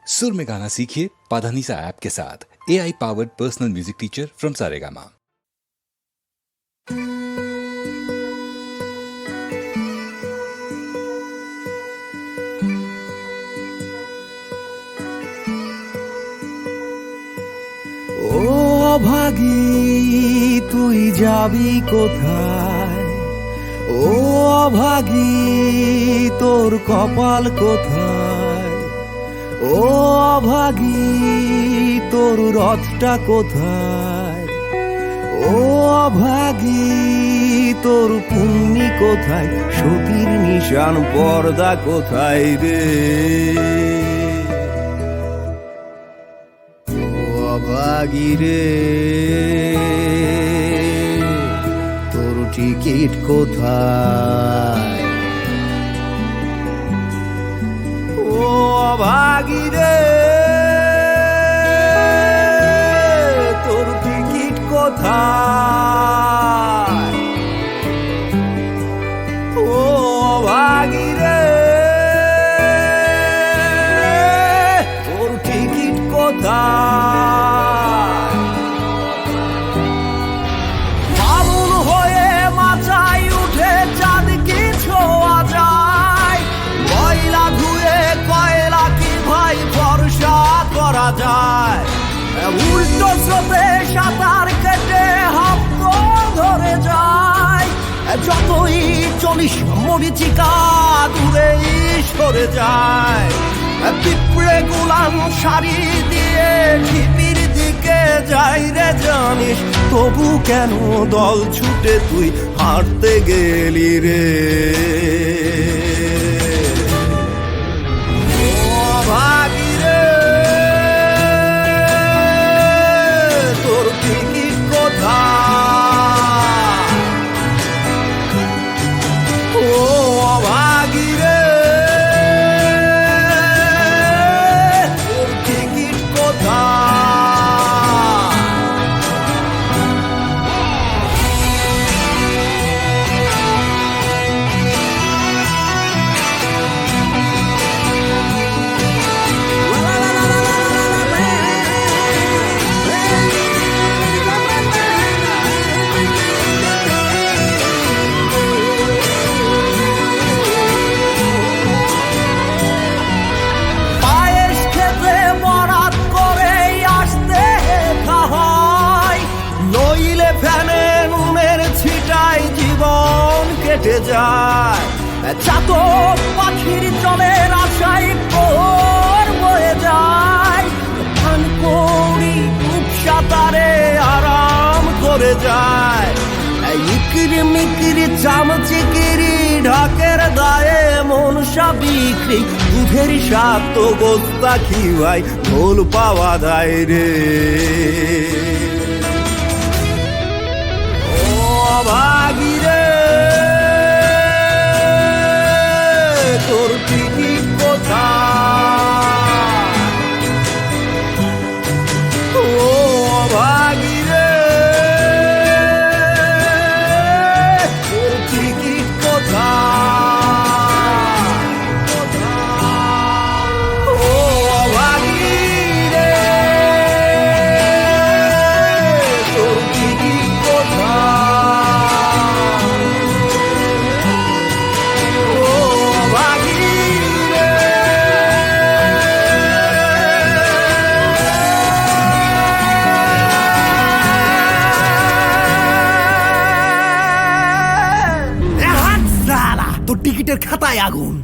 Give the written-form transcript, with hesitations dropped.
सुर में गाना सीखिए पाधानीसा ऐप के साथ। AI powered personal music teacher from Saregama. ও অভাগী তুই যাবি কোথায়, ও অভাগী তোর কপাল কোথায়, ও অভাগী তোর রথটা কোথায়, ও অভাগী তোর পুণ্যি কোথায়, সতীর নিশান পর্দা কোথায় রে। অভাগী রে তোর টিকিট কোথায়, ও অভাগী রে তোর টিকিট কোথায়, ও অভাগী রে তোর টিকিট কোথায়। উল্টো স্রোতে সাঁতার কেটে হাত ধরে যায়, যতই চলিস মরিচিকা দূরেই সরে যায়। পিঁপড়ে গুলাম শাড়ি দিয়ে ঢিপির দিকে যাই রে জানিস, তবু কেন দল ছুটে তুই হাঁটতে গেলি রে। অভাগী রে তোর টিকিট কোথায়, ও অভাগী রে তোর টিকিট কোথায়। কেটে যায় চাতক পাখির জলের আশায় ভোর বয়ে যায়, ধান কৌড়ি সাঁতারে আরাম করে যায়। ইকিরি মিকিরি চামচিকিরি ঢাকের দায়ে মনসা বিক্রি, দুধের স্বাদ তো গোস্তা খিওয়াই ঢোল পাওয়া যায় রে। ও অভাগী রে তোর টিকিট কোথায়, ও অভাগী রে তোর টিকিট কোথায়, ও অভাগী রে তোর টিকিট কোথায়। তোর টিকিটের খাতায় আগুন।